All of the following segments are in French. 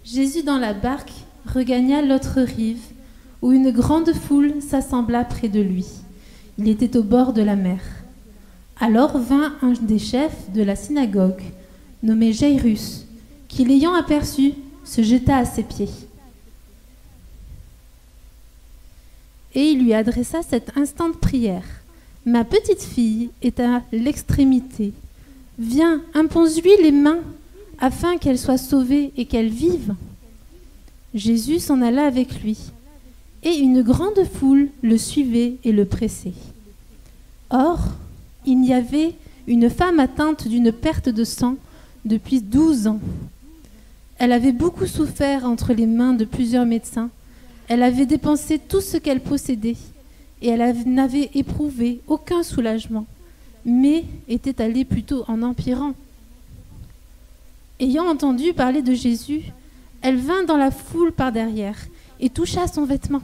Jésus dans la barque regagna l'autre rive, où une grande foule s'assembla près de lui. Il était au bord de la mer. Alors vint un des chefs de la synagogue, nommé Jairus, qui l'ayant aperçu, se jeta à ses pieds. Et il lui adressa cette instante prière. « Ma petite fille est à l'extrémité. Viens, impose-lui les mains, afin qu'elle soit sauvée et qu'elle vive. » Jésus s'en alla avec lui, et une grande foule le suivait et le pressait. Or, il y avait une femme atteinte d'une perte de sang depuis 12 ans. Elle avait beaucoup souffert entre les mains de plusieurs médecins. Elle avait dépensé tout ce qu'elle possédait, et elle n'avait éprouvé aucun soulagement, mais était allée plutôt en empirant. Ayant entendu parler de Jésus, elle vint dans la foule par derrière et toucha son vêtement.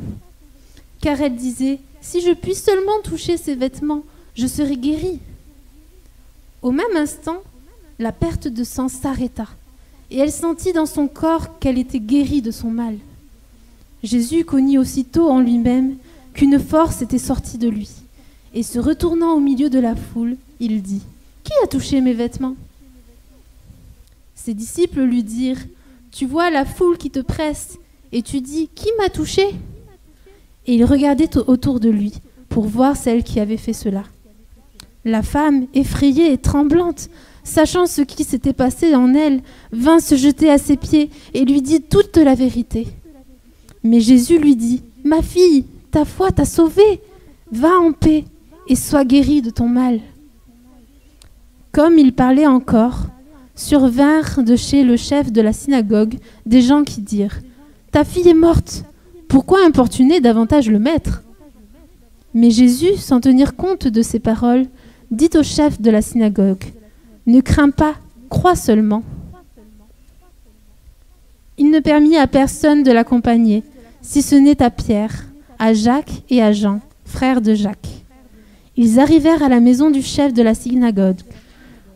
Car elle disait, « Si je puis seulement toucher ses vêtements, je serai guérie. » Au même instant, la perte de sang s'arrêta, et elle sentit dans son corps qu'elle était guérie de son mal. Jésus connut aussitôt en lui-même qu'une force était sortie de lui, et se retournant au milieu de la foule, il dit, « Qui a touché mes vêtements ?» Ses disciples lui dirent, « Tu vois la foule qui te presse, et tu dis, « Qui m'a touché ?» Et il regardait autour de lui, pour voir celle qui avait fait cela. La femme, effrayée et tremblante, sachant ce qui s'était passé en elle, vint se jeter à ses pieds et lui dit toute la vérité. Mais Jésus lui dit, « Ma fille, ta foi t'a sauvée, va en paix et sois guérie de ton mal. » Comme il parlait encore, survinrent de chez le chef de la synagogue des gens qui dirent, « Ta fille est morte, pourquoi importuner davantage le maître ?» Mais Jésus, sans tenir compte de ces paroles, dit au chef de la synagogue, « Ne crains pas, crois seulement. » Il ne permit à personne de l'accompagner, si ce n'est à Pierre, à Jacques et à Jean, frères de Jacques. Ils arrivèrent à la maison du chef de la synagogue,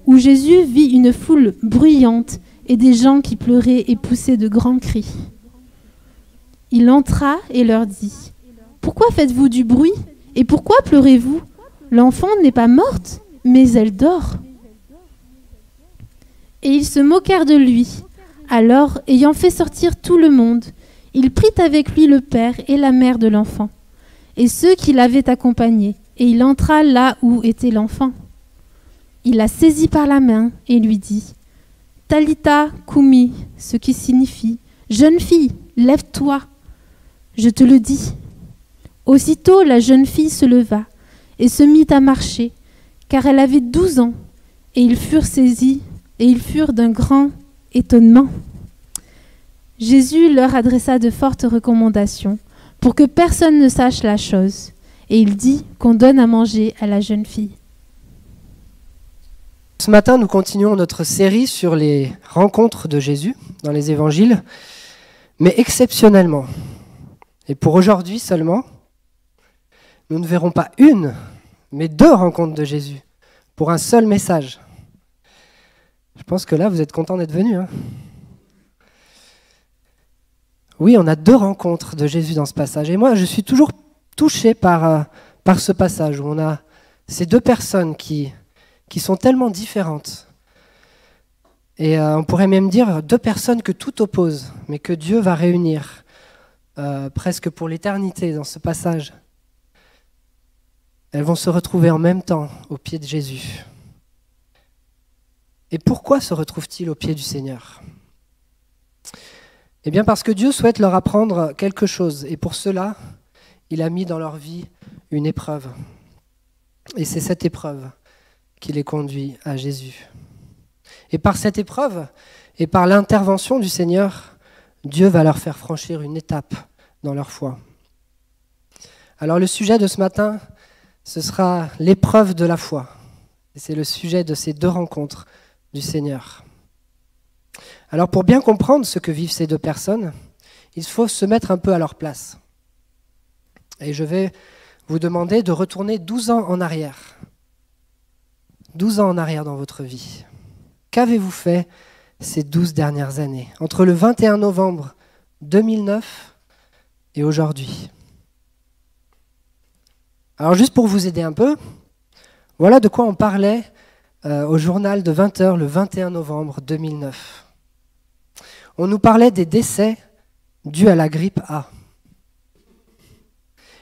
où Jésus vit une foule bruyante et des gens qui pleuraient et poussaient de grands cris. Il entra et leur dit, « Pourquoi faites-vous du bruit et pourquoi pleurez-vous? L'enfant n'est pas morte, mais elle dort. » Et ils se moquèrent de lui. Alors, ayant fait sortir tout le monde, il prit avec lui le père et la mère de l'enfant, et ceux qui l'avaient accompagné, et il entra là où était l'enfant. Il la saisit par la main et lui dit, « Talitha koumi », ce qui signifie, « Jeune fille, lève-toi ». Je te le dis. Aussitôt la jeune fille se leva et se mit à marcher, car elle avait 12 ans, et ils furent saisis, et ils furent d'un grand étonnement. Jésus leur adressa de fortes recommandations pour que personne ne sache la chose, et il dit qu'on donne à manger à la jeune fille. Ce matin, nous continuons notre série sur les rencontres de Jésus dans les évangiles, mais exceptionnellement. Et pour aujourd'hui seulement, nous ne verrons pas une, mais 2 rencontres de Jésus pour un seul message. Je pense que là, vous êtes contents d'être venus. Hein ? Oui, on a 2 rencontres de Jésus dans ce passage. Et moi, je suis toujours touché par ce passage où on a ces 2 personnes qui sont tellement différentes. Et on pourrait même dire 2 personnes que tout oppose, mais que Dieu va réunir presque pour l'éternité dans ce passage. Elles vont se retrouver en même temps au pied de Jésus. Et pourquoi se retrouvent-ils au pied du Seigneur ? Eh bien parce que Dieu souhaite leur apprendre quelque chose, et pour cela, il a mis dans leur vie une épreuve. Et c'est cette épreuve qui les conduit à Jésus. Et par cette épreuve, et par l'intervention du Seigneur, Dieu va leur faire franchir une étape dans leur foi. Alors le sujet de ce matin, ce sera l'épreuve de la foi. Et c'est le sujet de ces 2 rencontres du Seigneur. Alors pour bien comprendre ce que vivent ces 2 personnes, il faut se mettre un peu à leur place. Et je vais vous demander de retourner 12 ans en arrière. 12 ans en arrière dans votre vie. Qu'avez-vous fait ces 12 dernières années, entre le 21 novembre 2009 et aujourd'hui. Alors juste pour vous aider un peu, voilà de quoi on parlait au journal de 20h le 21 novembre 2009. On nous parlait des décès dus à la grippe A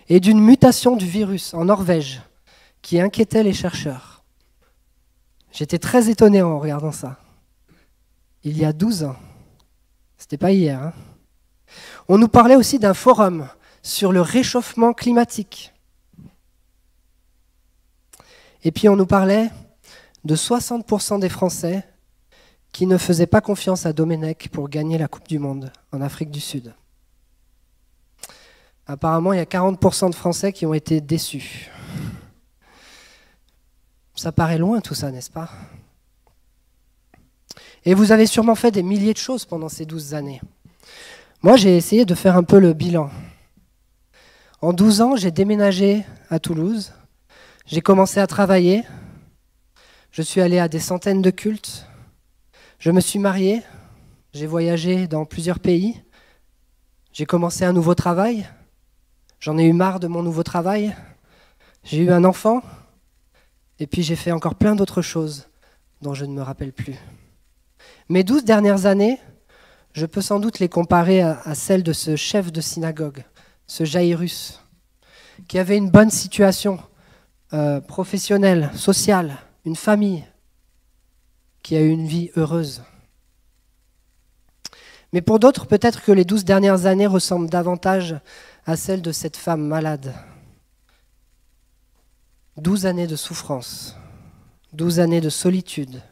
et d'une mutation du virus en Norvège qui inquiétait les chercheurs. J'étais très étonné en regardant ça. Il y a 12 ans. C'était pas hier. Hein. On nous parlait aussi d'un forum sur le réchauffement climatique. Et puis on nous parlait de 60% des Français qui ne faisaient pas confiance à Domenech pour gagner la Coupe du Monde en Afrique du Sud. Apparemment, il y a 40% de Français qui ont été déçus. Ça paraît loin tout ça, n'est-ce pas? Et vous avez sûrement fait des milliers de choses pendant ces 12 années. Moi, j'ai essayé de faire un peu le bilan. En 12 ans, j'ai déménagé à Toulouse. J'ai commencé à travailler. Je suis allé à des centaines de cultes. Je me suis marié. J'ai voyagé dans plusieurs pays. J'ai commencé un nouveau travail. J'en ai eu marre de mon nouveau travail. J'ai eu un enfant. Et puis j'ai fait encore plein d'autres choses dont je ne me rappelle plus. Mes 12 dernières années, je peux sans doute les comparer à celles de ce chef de synagogue, ce Jaïrus, qui avait une bonne situation professionnelle, sociale, une famille, qui a eu une vie heureuse. Mais pour d'autres, peut-être que les 12 dernières années ressemblent davantage à celles de cette femme malade. 12 années de souffrance, 12 années de solitude,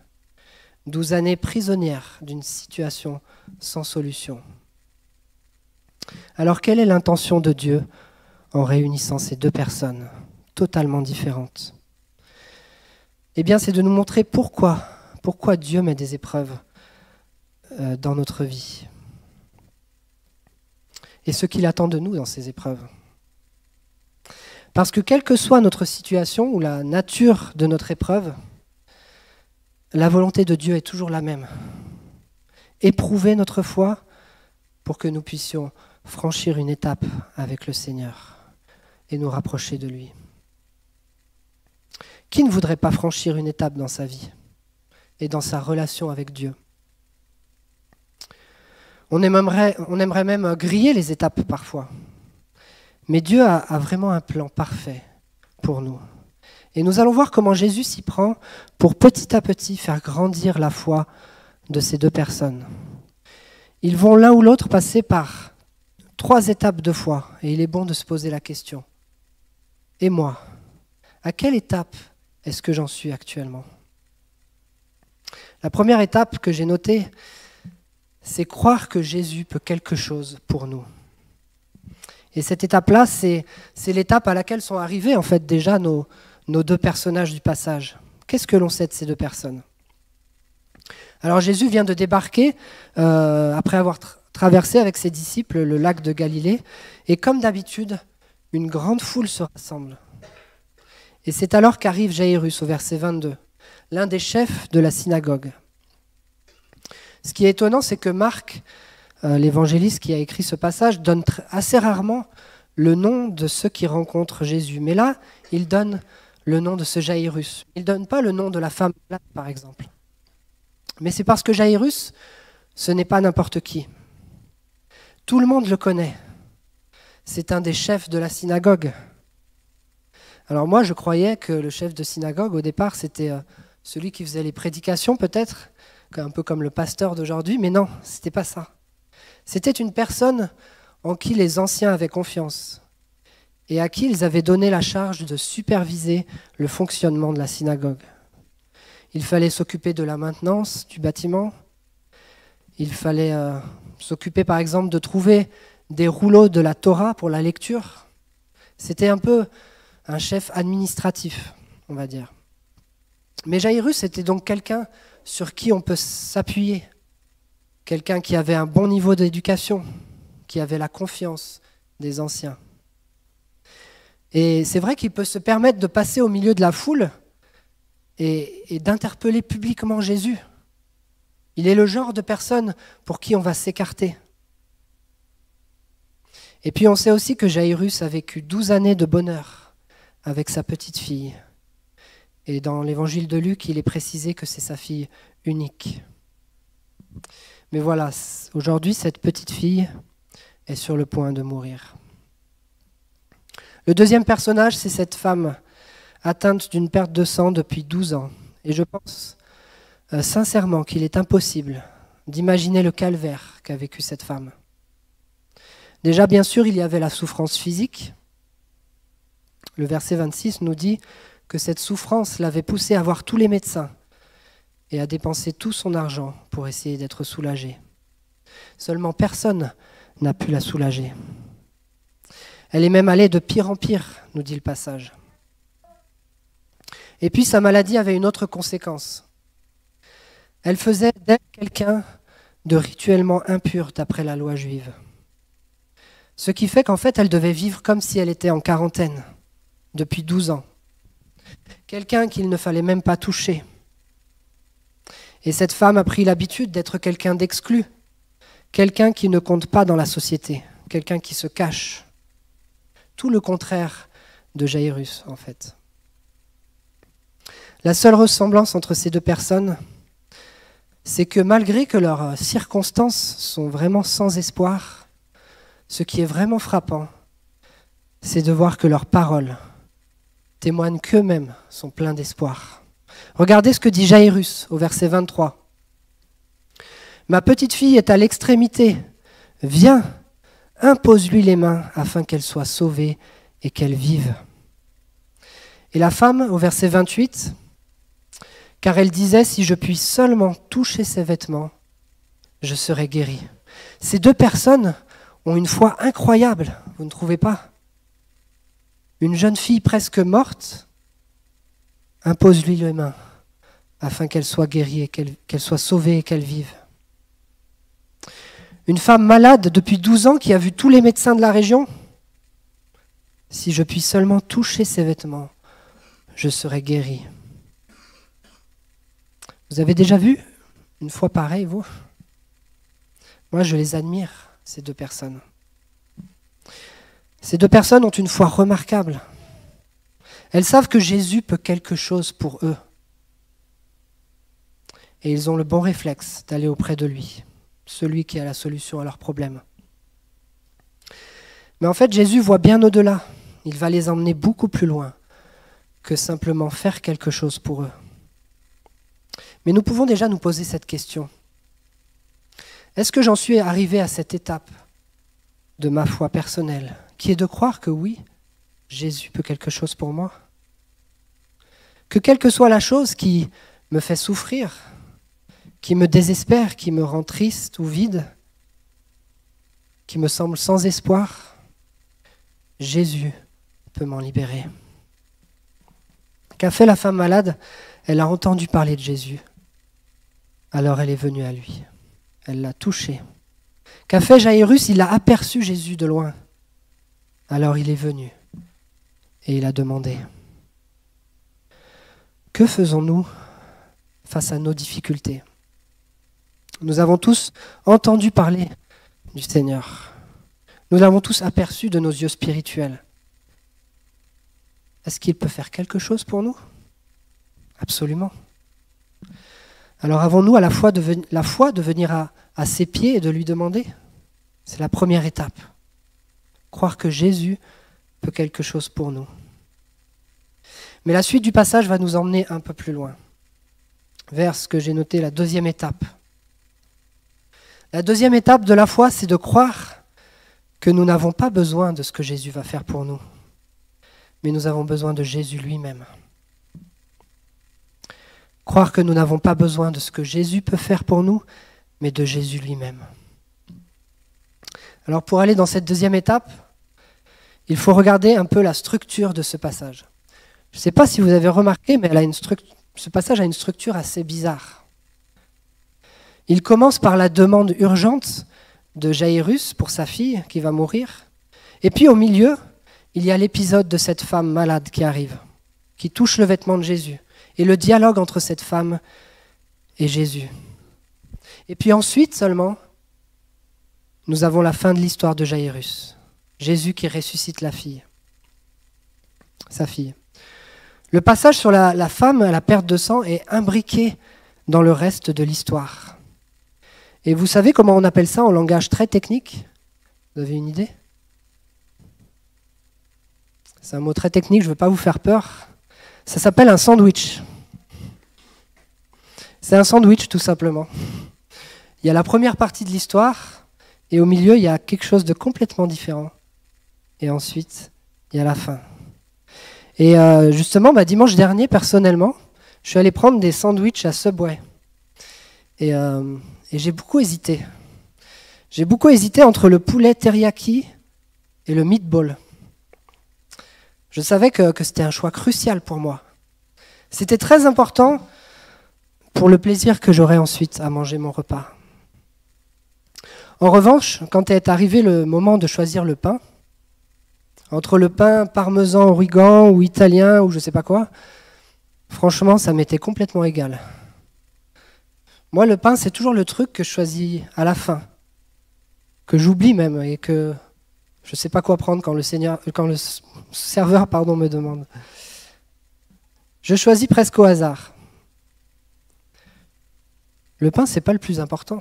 12 années prisonnières d'une situation sans solution. Alors quelle est l'intention de Dieu en réunissant ces deux personnes totalement différentes? Eh bien, c'est de nous montrer pourquoi Dieu met des épreuves dans notre vie et ce qu'il attend de nous dans ces épreuves. Parce que quelle que soit notre situation ou la nature de notre épreuve, la volonté de Dieu est toujours la même. Éprouver notre foi pour que nous puissions franchir une étape avec le Seigneur et nous rapprocher de lui. Qui ne voudrait pas franchir une étape dans sa vie et dans sa relation avec Dieu? On aimerait même griller les étapes parfois. Mais Dieu a vraiment un plan parfait pour nous. Et nous allons voir comment Jésus s'y prend pour petit à petit faire grandir la foi de ces deux personnes. Ils vont l'un ou l'autre passer par 3 étapes de foi. Et il est bon de se poser la question. Et moi, à quelle étape est-ce que j'en suis actuellement? La première étape que j'ai notée, c'est croire que Jésus peut quelque chose pour nous. Et cette étape-là, c'est l'étape à laquelle sont arrivés en fait déjà nos 2 personnages du passage. Qu'est-ce que l'on sait de ces 2 personnes? Alors Jésus vient de débarquer après avoir traversé avec ses disciples le lac de Galilée, et comme d'habitude, une grande foule se rassemble. Et c'est alors qu'arrive Jaïrus au verset 22, l'un des chefs de la synagogue. Ce qui est étonnant, c'est que Marc, l'évangéliste qui a écrit ce passage, donne assez rarement le nom de ceux qui rencontrent Jésus. Mais là, il donne le nom de ce Jaïrus. Il ne donne pas le nom de la femme malade, par exemple. Mais c'est parce que Jaïrus, ce n'est pas n'importe qui. Tout le monde le connaît. C'est un des chefs de la synagogue. Alors moi, je croyais que le chef de synagogue, au départ, c'était celui qui faisait les prédications, peut-être, un peu comme le pasteur d'aujourd'hui, mais non, c'était pas ça. C'était une personne en qui les anciens avaient confiance et à qui ils avaient donné la charge de superviser le fonctionnement de la synagogue. Il fallait s'occuper de la maintenance du bâtiment, il fallait s'occuper par exemple de trouver des rouleaux de la Torah pour la lecture. C'était un peu un chef administratif, on va dire. Mais Jaïrus était donc quelqu'un sur qui on peut s'appuyer, quelqu'un qui avait un bon niveau d'éducation, qui avait la confiance des anciens. Et c'est vrai qu'il peut se permettre de passer au milieu de la foule et d'interpeller publiquement Jésus. Il est le genre de personne pour qui on va s'écarter. Et puis on sait aussi que Jaïrus a vécu 12 années de bonheur avec sa petite fille. Et dans l'évangile de Luc, il est précisé que c'est sa fille unique. Mais voilà, aujourd'hui, cette petite fille est sur le point de mourir. Le deuxième personnage, c'est cette femme atteinte d'une perte de sang depuis 12 ans. Et je pense sincèrement qu'il est impossible d'imaginer le calvaire qu'a vécu cette femme. Déjà, bien sûr, il y avait la souffrance physique. Le verset 26 nous dit que cette souffrance l'avait poussée à voir tous les médecins et à dépenser tout son argent pour essayer d'être soulagée. Seulement personne n'a pu la soulager. Elle est même allée de pire en pire, nous dit le passage. Et puis sa maladie avait une autre conséquence. Elle faisait d'elle quelqu'un de rituellement impur d'après la loi juive. Ce qui fait qu'en fait, elle devait vivre comme si elle était en quarantaine depuis 12 ans. Quelqu'un qu'il ne fallait même pas toucher. Et cette femme a pris l'habitude d'être quelqu'un d'exclu, quelqu'un qui ne compte pas dans la société, quelqu'un qui se cache. Tout le contraire de Jaïrus, en fait. La seule ressemblance entre ces deux personnes, c'est que malgré que leurs circonstances sont vraiment sans espoir, ce qui est vraiment frappant, c'est de voir que leurs paroles témoignent qu'eux-mêmes sont pleins d'espoir. Regardez ce que dit Jaïrus au verset 23. « Ma petite fille est à l'extrémité. Viens, impose-lui les mains afin qu'elle soit sauvée et qu'elle vive. » Et la femme, au verset 28, « Car elle disait, si je puis seulement toucher ses vêtements, je serai guérie. » Ces deux personnes ont une foi incroyable, vous ne trouvez pas? Une jeune fille presque morte, impose-lui les mains afin qu'elle soit guérie et qu'elle soit sauvée et qu'elle vive. Une femme malade depuis 12 ans qui a vu tous les médecins de la région, si je puis seulement toucher ses vêtements, je serai guérie. Vous avez déjà vu une foi pareille, vous? Moi, je les admire, ces deux personnes. Ces deux personnes ont une foi remarquable. Elles savent que Jésus peut quelque chose pour eux. Et ils ont le bon réflexe d'aller auprès de lui, celui qui a la solution à leurs problèmes. Mais en fait, Jésus voit bien au-delà. Il va les emmener beaucoup plus loin que simplement faire quelque chose pour eux. Mais nous pouvons déjà nous poser cette question. Est-ce que j'en suis arrivé à cette étape de ma foi personnelle, qui est de croire que oui, Jésus peut quelque chose pour moi? Que quelle que soit la chose qui me fait souffrir, qui me désespère, qui me rend triste ou vide, qui me semble sans espoir, Jésus peut m'en libérer. Qu'a fait la femme malade? Elle a entendu parler de Jésus. Alors elle est venue à lui. Elle l'a touché. Qu'a fait Jaïrus? Il a aperçu Jésus de loin. Alors il est venu et il a demandé. Que faisons-nous face à nos difficultés? Nous avons tous entendu parler du Seigneur. Nous l'avons tous aperçu de nos yeux spirituels. Est-ce qu'il peut faire quelque chose pour nous? Absolument. Alors avons-nous à la foi de venir à ses pieds et de lui demander? C'est la première étape. Croire que Jésus peut quelque chose pour nous. Mais la suite du passage va nous emmener un peu plus loin, vers ce que j'ai noté, la deuxième étape. La deuxième étape de la foi, c'est de croire que nous n'avons pas besoin de ce que Jésus va faire pour nous, mais nous avons besoin de Jésus lui-même. Croire que nous n'avons pas besoin de ce que Jésus peut faire pour nous, mais de Jésus lui-même. Alors pour aller dans cette deuxième étape, il faut regarder un peu la structure de ce passage. Je ne sais pas si vous avez remarqué, mais ce passage a une structure assez bizarre. Il commence par la demande urgente de Jaïrus pour sa fille qui va mourir. Et puis au milieu, il y a l'épisode de cette femme malade qui arrive, qui touche le vêtement de Jésus. Et le dialogue entre cette femme et Jésus. Et puis ensuite seulement, nous avons la fin de l'histoire de Jaïrus. Jésus qui ressuscite sa fille. Le passage sur la femme à la perte de sang est imbriqué dans le reste de l'histoire. Et vous savez comment on appelle ça en langage très technique ? Vous avez une idée ? C'est un mot très technique, je ne veux pas vous faire peur. Ça s'appelle un sandwich. C'est un sandwich tout simplement. Il y a la première partie de l'histoire et au milieu il y a quelque chose de complètement différent. Et ensuite, il y a la fin. Et justement, dimanche dernier, personnellement, je suis allé prendre des sandwichs à Subway. Et j'ai beaucoup hésité. J'ai beaucoup hésité entre le poulet teriyaki et le meatball. Je savais que c'était un choix crucial pour moi. C'était très important pour le plaisir que j'aurais ensuite à manger mon repas. En revanche, quand est arrivé le moment de choisir le pain, entre le pain parmesan origan ou italien ou je ne sais pas quoi, franchement, ça m'était complètement égal. Moi, le pain, c'est toujours le truc que je choisis à la fin, que j'oublie même et que je ne sais pas quoi prendre quand le serveur me demande. Je choisis presque au hasard. Le pain, ce n'est pas le plus important.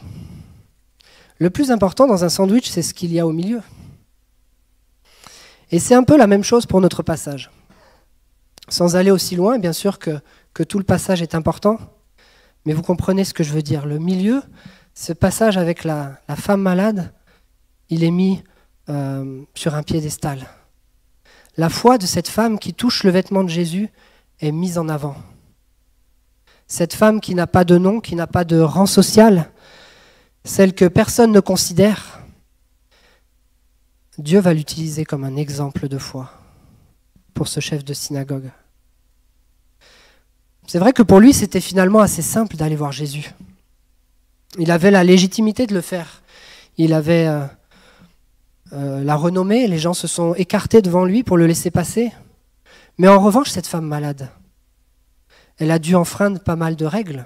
Le plus important dans un sandwich, c'est ce qu'il y a au milieu. Et c'est un peu la même chose pour notre passage. Sans aller aussi loin, bien sûr que tout le passage est important, mais vous comprenez ce que je veux dire. Le milieu, ce passage avec la femme malade, il est mis sur un piédestal. La foi de cette femme qui touche le vêtement de Jésus est mise en avant. Cette femme qui n'a pas de nom, qui n'a pas de rang social, celle que personne ne considère, Dieu va l'utiliser comme un exemple de foi pour ce chef de synagogue. C'est vrai que pour lui, c'était finalement assez simple d'aller voir Jésus. Il avait la légitimité de le faire. Il avait la renommée, les gens se sont écartés devant lui pour le laisser passer. Mais en revanche, cette femme malade, elle a dû enfreindre pas mal de règles.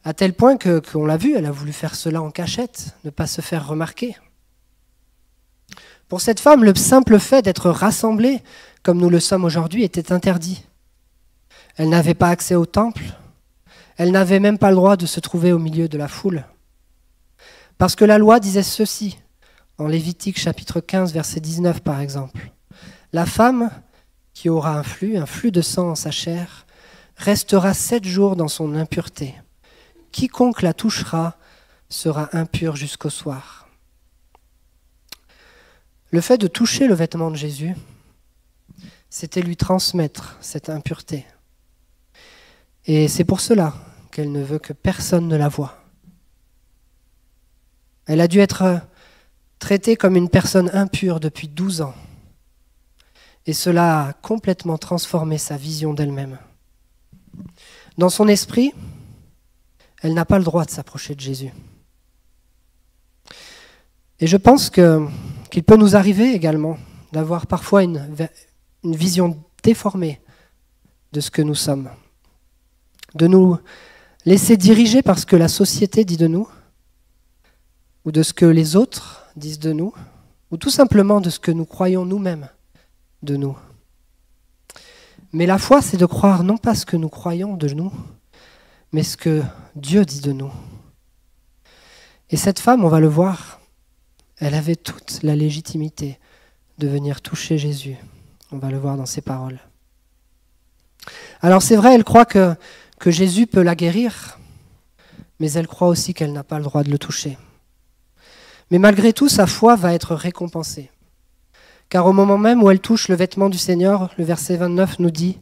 À tel point qu'on l'a vu, elle a voulu faire cela en cachette, ne pas se faire remarquer. Pour cette femme, le simple fait d'être rassemblée, comme nous le sommes aujourd'hui, était interdit. Elle n'avait pas accès au temple, elle n'avait même pas le droit de se trouver au milieu de la foule. Parce que la loi disait ceci, en Lévitique chapitre 15, verset 19 par exemple. La femme qui aura un flux de sang en sa chair, restera 7 jours dans son impureté. Quiconque la touchera sera impur jusqu'au soir. Le fait de toucher le vêtement de Jésus, c'était lui transmettre cette impureté. Et c'est pour cela qu'elle ne veut que personne ne la voie. Elle a dû être traitée comme une personne impure depuis 12 ans. Et cela a complètement transformé sa vision d'elle-même. Dans son esprit, elle n'a pas le droit de s'approcher de Jésus. Et je pense qu'il peut nous arriver également d'avoir parfois une vision déformée de ce que nous sommes, de nous laisser diriger par ce que la société dit de nous, ou de ce que les autres disent de nous, ou tout simplement de ce que nous croyons nous-mêmes de nous. Mais la foi, c'est de croire non pas ce que nous croyons de nous, mais ce que Dieu dit de nous. Et cette femme, on va le voir, elle avait toute la légitimité de venir toucher Jésus. On va le voir dans ses paroles. Alors c'est vrai, elle croit que Jésus peut la guérir, mais elle croit aussi qu'elle n'a pas le droit de le toucher. Mais malgré tout, sa foi va être récompensée. Car au moment même où elle touche le vêtement du Seigneur, le verset 29 nous dit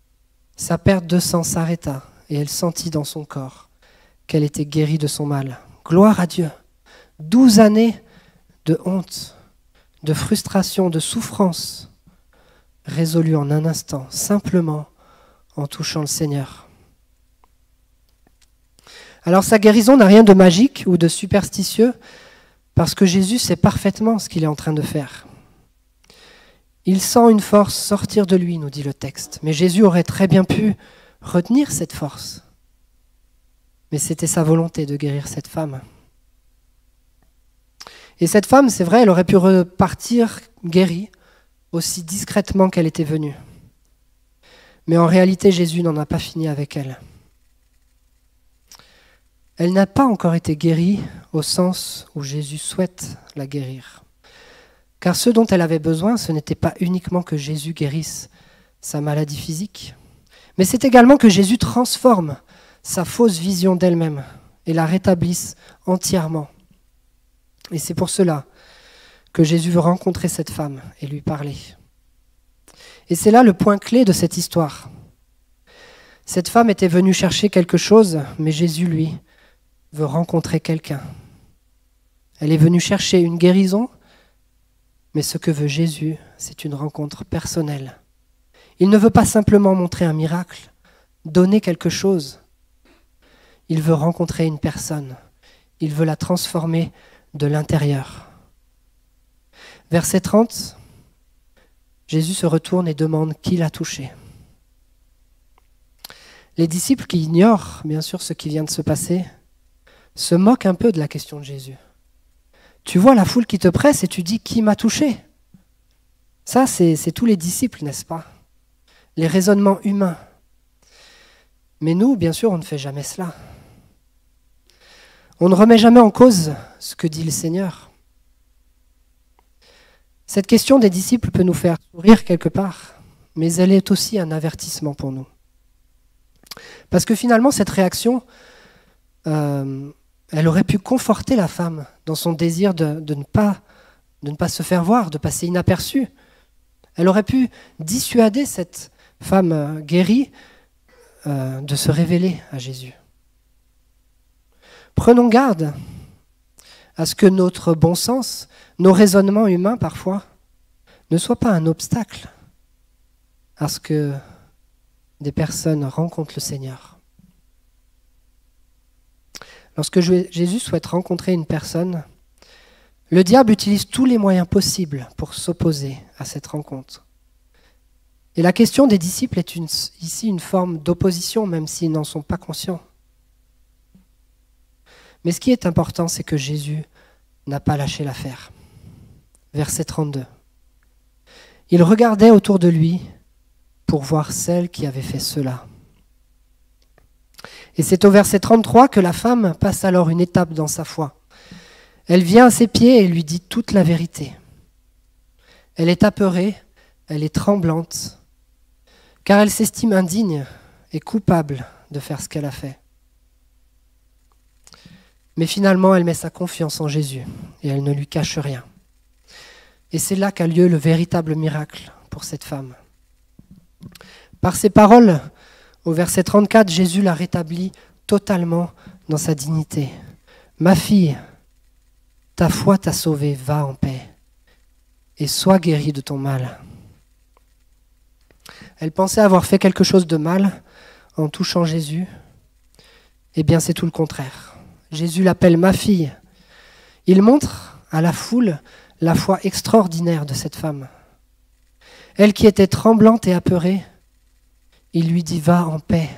« Sa perte de sang s'arrêta et elle sentit dans son corps qu'elle était guérie de son mal. » Gloire à Dieu. 12 années de honte, de frustration, de souffrance, résolues en un instant, simplement en touchant le Seigneur. Alors sa guérison n'a rien de magique ou de superstitieux, parce que Jésus sait parfaitement ce qu'il est en train de faire. Il sent une force sortir de lui, nous dit le texte, mais Jésus aurait très bien pu retenir cette force. mais c'était sa volonté de guérir cette femme. Et cette femme, c'est vrai, elle aurait pu repartir guérie, aussi discrètement qu'elle était venue. Mais en réalité, Jésus n'en a pas fini avec elle. Elle n'a pas encore été guérie au sens où Jésus souhaite la guérir. Car ce dont elle avait besoin, ce n'était pas uniquement que Jésus guérisse sa maladie physique, mais c'est également que Jésus transforme sa fausse vision d'elle-même et la rétablisse entièrement. Et c'est pour cela que Jésus veut rencontrer cette femme et lui parler. Et c'est là le point clé de cette histoire. Cette femme était venue chercher quelque chose, mais Jésus, lui, veut rencontrer quelqu'un. Elle est venue chercher une guérison, mais ce que veut Jésus, c'est une rencontre personnelle. Il ne veut pas simplement montrer un miracle, donner quelque chose. Il veut rencontrer une personne. Il veut la transformer de l'intérieur. Verset 30, Jésus se retourne et demande qui l'a touché. Les disciples qui ignorent, bien sûr, ce qui vient de se passer, se moquent un peu de la question de Jésus. Tu vois la foule qui te presse et tu dis qui m'a touché? Ça, c'est tous les disciples, n'est-ce pas? Les raisonnements humains. Mais nous, bien sûr, on ne fait jamais cela. On ne remet jamais en cause ce que dit le Seigneur. Cette question des disciples peut nous faire sourire quelque part, mais elle est aussi un avertissement pour nous. Parce que finalement, cette réaction, elle aurait pu conforter la femme dans son désir de ne pas se faire voir, de passer inaperçue. Elle aurait pu dissuader cette femme guérie de se révéler à Jésus. Prenons garde à ce que notre bon sens, nos raisonnements humains parfois, ne soient pas un obstacle à ce que des personnes rencontrent le Seigneur. Lorsque Jésus souhaite rencontrer une personne, le diable utilise tous les moyens possibles pour s'opposer à cette rencontre. Et la question des disciples est ici une forme d'opposition, même s'ils n'en sont pas conscients. Mais ce qui est important, c'est que Jésus n'a pas lâché l'affaire. Verset 32. Il regardait autour de lui pour voir celle qui avait fait cela. Et c'est au verset 33 que la femme passe alors une étape dans sa foi. Elle vient à ses pieds et lui dit toute la vérité. Elle est apeurée, elle est tremblante, car elle s'estime indigne et coupable de faire ce qu'elle a fait. Mais finalement, elle met sa confiance en Jésus et elle ne lui cache rien. Et c'est là qu'a lieu le véritable miracle pour cette femme. Par ces paroles, au verset 34, Jésus la rétablit totalement dans sa dignité. « Ma fille, ta foi t'a sauvée, va en paix et sois guérie de ton mal. » Elle pensait avoir fait quelque chose de mal en touchant Jésus. Eh bien, c'est tout le contraire. Jésus l'appelle « ma fille ». Il montre à la foule la foi extraordinaire de cette femme. Elle qui était tremblante et apeurée, il lui dit « va en paix ».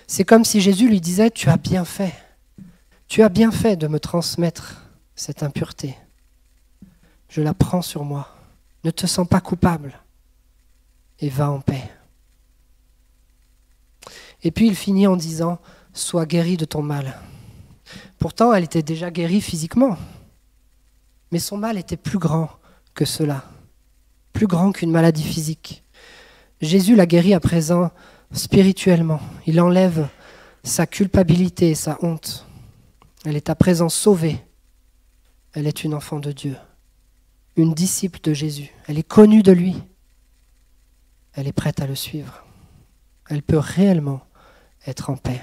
C'est comme si Jésus lui disait « tu as bien fait de me transmettre cette impureté. Je la prends sur moi, ne te sens pas coupable et va en paix ». Et puis il finit en disant « sois guérie de ton mal ». Pourtant, elle était déjà guérie physiquement, mais son mal était plus grand que cela, plus grand qu'une maladie physique. Jésus la guérit à présent spirituellement. Il enlève sa culpabilité et sa honte. Elle est à présent sauvée. Elle est une enfant de Dieu, une disciple de Jésus. Elle est connue de lui. Elle est prête à le suivre. Elle peut réellement être en paix.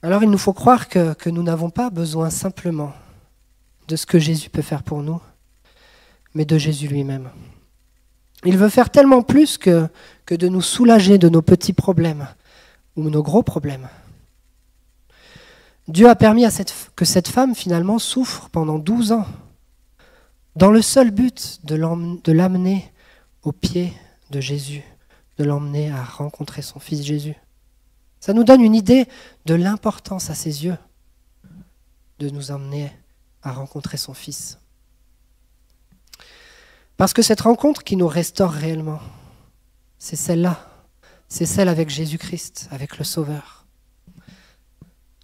Alors il nous faut croire que nous n'avons pas besoin simplement de ce que Jésus peut faire pour nous, mais de Jésus lui-même. Il veut faire tellement plus que de nous soulager de nos petits problèmes ou nos gros problèmes. Dieu a permis que cette femme finalement souffre pendant 12 ans, dans le seul but de l'amener aux pieds de Jésus, de l'emmener à rencontrer son fils Jésus. Ça nous donne une idée de l'importance à ses yeux de nous emmener à rencontrer son fils. Parce que cette rencontre qui nous restaure réellement, c'est celle-là. C'est celle avec Jésus-Christ, avec le Sauveur.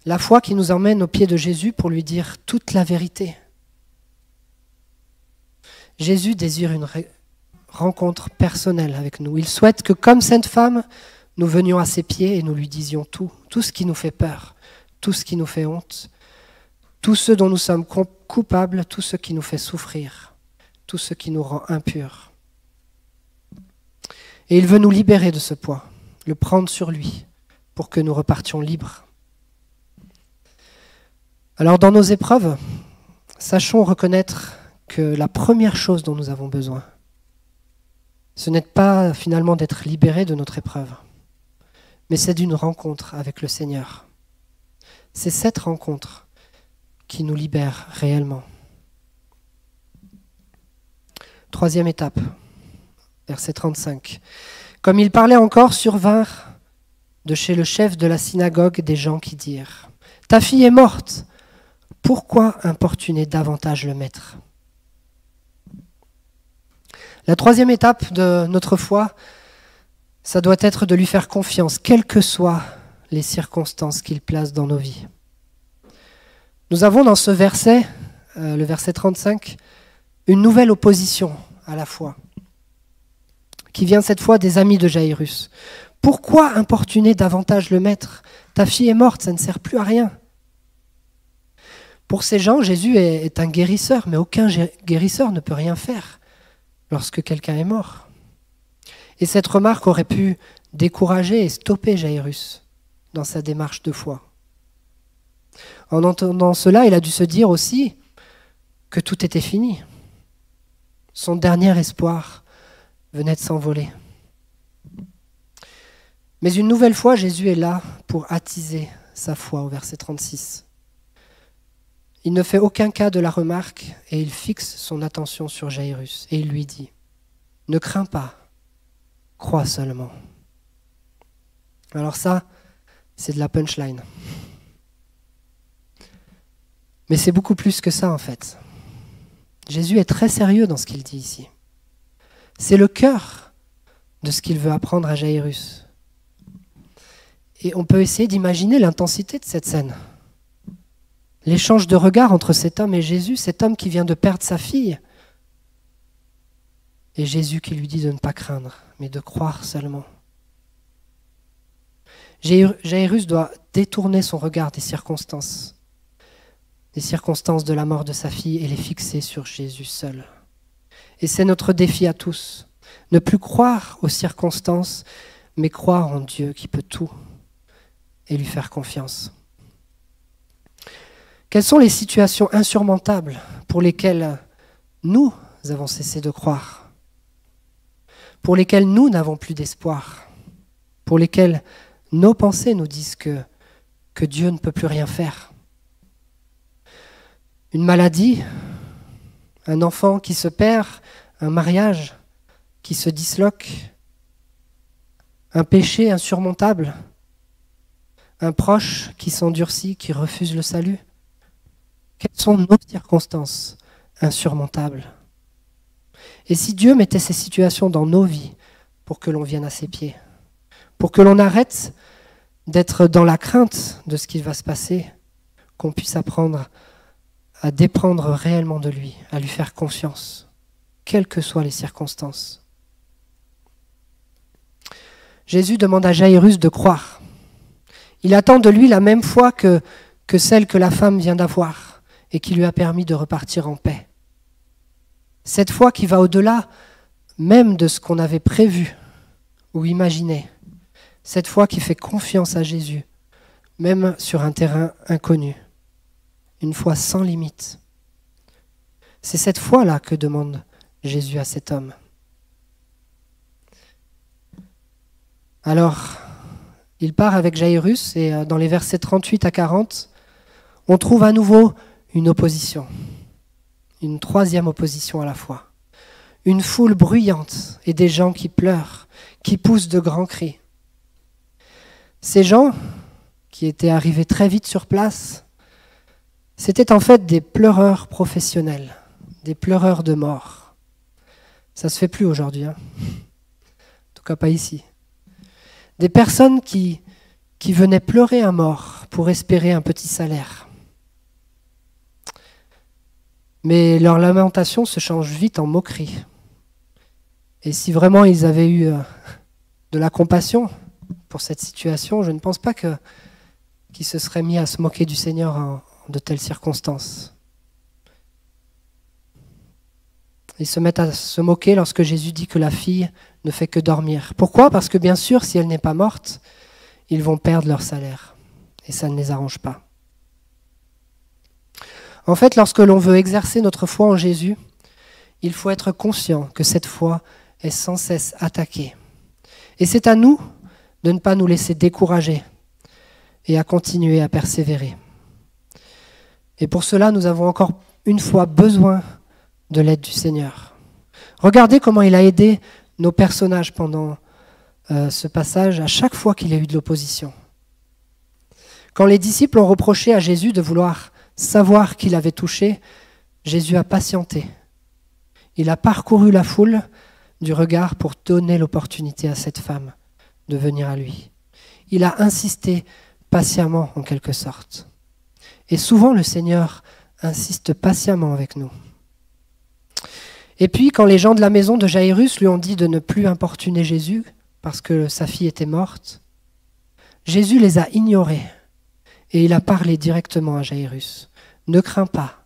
La foi qui nous emmène aux pieds de Jésus pour lui dire toute la vérité. Jésus désire une rencontre personnelle avec nous. Il souhaite que, comme cette femme, nous venions à ses pieds et nous lui disions tout ce qui nous fait peur, tout ce qui nous fait honte, tout ce dont nous sommes coupables, tout ce qui nous fait souffrir, tout ce qui nous rend impurs. Et il veut nous libérer de ce poids, le prendre sur lui, pour que nous repartions libres. Alors dans nos épreuves, sachons reconnaître que la première chose dont nous avons besoin, ce n'est pas finalement d'être libérés de notre épreuve, mais c'est d'une rencontre avec le Seigneur. C'est cette rencontre qui nous libère réellement. Troisième étape, verset 35. Comme il parlait encore, survinrent de chez le chef de la synagogue des gens qui dirent « Ta fille est morte, pourquoi importuner davantage le maître ?» La troisième étape de notre foi, ça doit être de lui faire confiance, quelles que soient les circonstances qu'il place dans nos vies. Nous avons dans ce verset, le verset 35, une nouvelle opposition à la foi, qui vient cette fois des amis de Jaïrus. Pourquoi importuner davantage le maître ? Ta fille est morte, ça ne sert plus à rien. Pour ces gens, Jésus est un guérisseur, mais aucun guérisseur ne peut rien faire lorsque quelqu'un est mort. Et cette remarque aurait pu décourager et stopper Jaïrus dans sa démarche de foi. En entendant cela, il a dû se dire aussi que tout était fini. Son dernier espoir venait de s'envoler. Mais une nouvelle fois, Jésus est là pour attiser sa foi au verset 36. Il ne fait aucun cas de la remarque et il fixe son attention sur Jaïrus et il lui dit « Ne crains pas, crois seulement. » Alors ça, c'est de la punchline. Mais c'est beaucoup plus que ça en fait. Jésus est très sérieux dans ce qu'il dit ici. C'est le cœur de ce qu'il veut apprendre à Jaïrus. Et on peut essayer d'imaginer l'intensité de cette scène. L'échange de regards entre cet homme et Jésus, cet homme qui vient de perdre sa fille, et Jésus qui lui dit de ne pas craindre, mais de croire seulement. Jaïrus doit détourner son regard des circonstances de la mort de sa fille et les fixer sur Jésus seul. Et c'est notre défi à tous, ne plus croire aux circonstances, mais croire en Dieu qui peut tout et lui faire confiance. Quelles sont les situations insurmontables pour lesquelles nous avons cessé de croire, pour lesquelles nous n'avons plus d'espoir, pour lesquelles nos pensées nous disent que Dieu ne peut plus rien faire? Une maladie, un enfant qui se perd, un mariage qui se disloque, un péché insurmontable, un proche qui s'endurcit, qui refuse le salut. Quelles sont nos circonstances insurmontables? Et si Dieu mettait ces situations dans nos vies pour que l'on vienne à ses pieds, pour que l'on arrête d'être dans la crainte de ce qui va se passer, qu'on puisse apprendre à dépendre réellement de lui, à lui faire confiance, quelles que soient les circonstances. Jésus demande à Jaïrus de croire. Il attend de lui la même foi que celle que la femme vient d'avoir et qui lui a permis de repartir en paix. Cette foi qui va au-delà même de ce qu'on avait prévu ou imaginé. Cette foi qui fait confiance à Jésus, même sur un terrain inconnu. Une foi sans limite. C'est cette foi-là que demande Jésus à cet homme. Alors, il part avec Jaïrus et dans les versets 38 à 40, on trouve à nouveau une opposition, une troisième opposition à la foi. une foule bruyante et des gens qui pleurent, qui poussent de grands cris. Ces gens, qui étaient arrivés très vite sur place, c'étaient en fait des pleureurs professionnels, des pleureurs de mort. Ça se fait plus aujourd'hui, hein. En tout cas pas ici. Des personnes qui venaient pleurer à mort pour espérer un petit salaire. Mais leur lamentation se change vite en moquerie. Et si vraiment ils avaient eu de la compassion pour cette situation, je ne pense pas qu'ils se seraient mis à se moquer du Seigneur en de telles circonstances. Ils se mettent à se moquer lorsque Jésus dit que la fille ne fait que dormir. Pourquoi ? Parce que bien sûr, si elle n'est pas morte, ils vont perdre leur salaire. Et ça ne les arrange pas. En fait, lorsque l'on veut exercer notre foi en Jésus, il faut être conscient que cette foi est sans cesse attaquée. Et c'est à nous de ne pas nous laisser décourager et à continuer à persévérer. Et pour cela, nous avons encore une fois besoin de l'aide du Seigneur. Regardez comment il a aidé nos personnages pendant ce passage à chaque fois qu'il y a eu de l'opposition. Quand les disciples ont reproché à Jésus de vouloir savoir qui l'avait touché, Jésus a patienté. Il a parcouru la foule du regard pour donner l'opportunité à cette femme de venir à lui. Il a insisté patiemment en quelque sorte. Et souvent le Seigneur insiste patiemment avec nous. Et puis quand les gens de la maison de Jaïrus lui ont dit de ne plus importuner Jésus parce que sa fille était morte, Jésus les a ignorés et il a parlé directement à Jaïrus. Ne crains pas,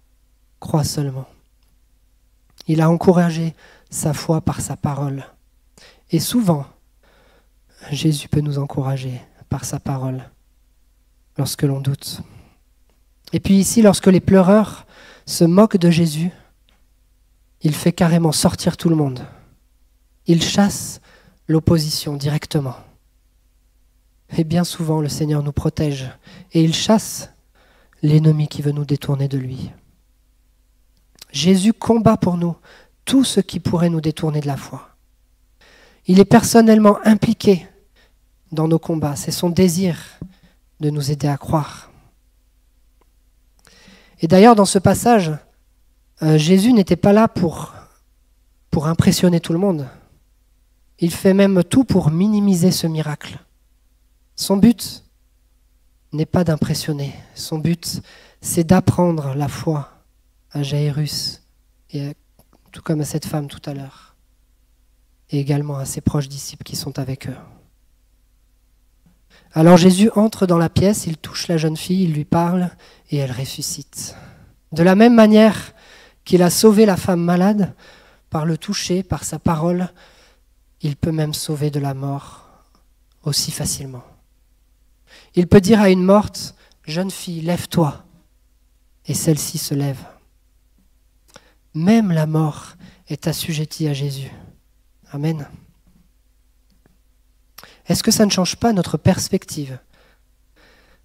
crois seulement. Il a encouragé sa foi par sa parole. Et souvent, Jésus peut nous encourager par sa parole lorsque l'on doute. Et puis ici, lorsque les pleureurs se moquent de Jésus, il fait carrément sortir tout le monde. Il chasse l'opposition directement. Et bien souvent, le Seigneur nous protège et il chasse l'ennemi qui veut nous détourner de lui. Jésus combat pour nous tout ce qui pourrait nous détourner de la foi. Il est personnellement impliqué dans nos combats. C'est son désir de nous aider à croire. Et d'ailleurs, dans ce passage, Jésus n'était pas là pour impressionner tout le monde. Il fait même tout pour minimiser ce miracle. Son but n'est pas d'impressionner. Son but, c'est d'apprendre la foi à Jaïrus, et tout comme à cette femme tout à l'heure, et également à ses proches disciples qui sont avec eux. Alors Jésus entre dans la pièce, il touche la jeune fille, il lui parle, et elle ressuscite. De la même manière qu'il a sauvé la femme malade, par le toucher, par sa parole, il peut même sauver de la mort aussi facilement. Il peut dire à une morte, « Jeune fille, lève-toi », et celle-ci se lève. Même la mort est assujettie à Jésus. Amen. Est-ce que ça ne change pas notre perspective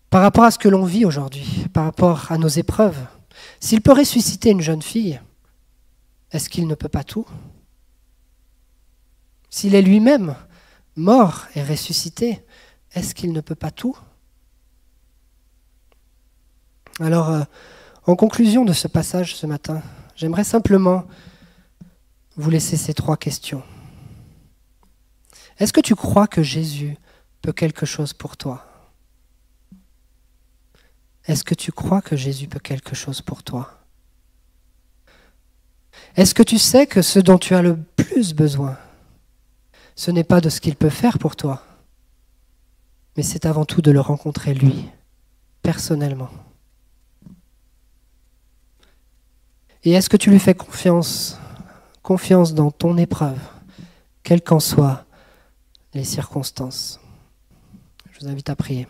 par rapport à ce que l'on vit aujourd'hui, par rapport à nos épreuves? S'il peut ressusciter une jeune fille, est-ce qu'il ne peut pas tout? S'il est lui-même mort et ressuscité, est-ce qu'il ne peut pas tout? Alors, en conclusion de ce passage ce matin, j'aimerais simplement vous laisser ces 3 questions. Est-ce que tu crois que Jésus peut quelque chose pour toi? Est-ce que tu crois que Jésus peut quelque chose pour toi? Est-ce que tu sais que ce dont tu as le plus besoin, ce n'est pas de ce qu'il peut faire pour toi, mais c'est avant tout de le rencontrer lui, personnellement? Et est-ce que tu lui fais confiance dans ton épreuve, quelles qu'en soient les circonstances? Je vous invite à prier.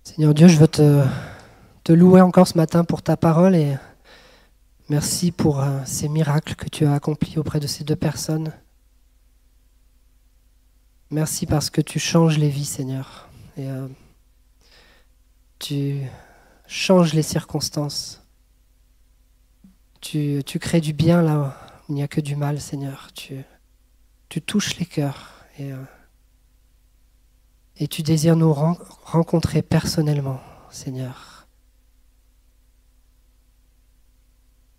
Seigneur Dieu, je veux te louer encore ce matin pour ta parole et merci pour ces miracles que tu as accomplis auprès de ces 2 personnes. Merci parce que tu changes les vies, Seigneur. Et tu changes les circonstances. Tu crées du bien là où il n'y a que du mal, Seigneur. Tu touches les cœurs et tu désires nous rencontrer personnellement, Seigneur.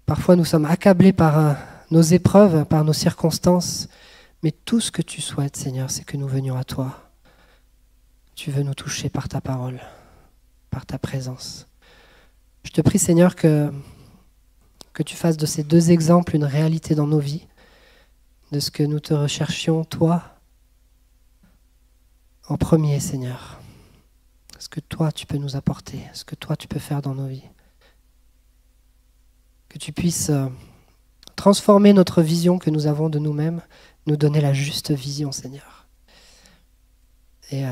Parfois nous sommes accablés par nos épreuves, par nos circonstances, mais tout ce que tu souhaites, Seigneur, c'est que nous venions à toi. Tu veux nous toucher par ta parole, par ta présence. Je te prie, Seigneur, que tu fasses de ces deux exemples une réalité dans nos vies, de ce que nous te recherchions, toi, en premier, Seigneur. Ce que toi, tu peux nous apporter, ce que toi, tu peux faire dans nos vies. Que tu puisses transformer notre vision que nous avons de nous-mêmes, nous donner la juste vision, Seigneur. Et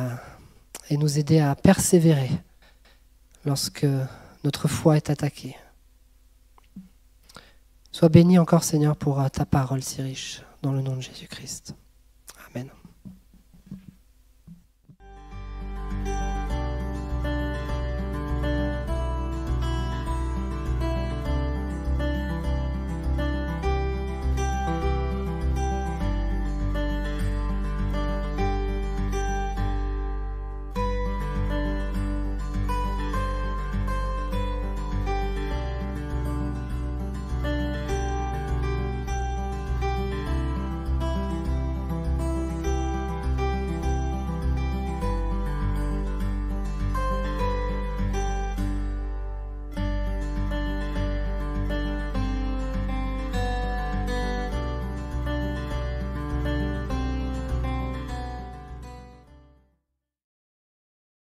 nous aider à persévérer lorsque notre foi est attaquée. Sois béni encore, Seigneur, pour ta parole si riche, dans le nom de Jésus-Christ. Amen.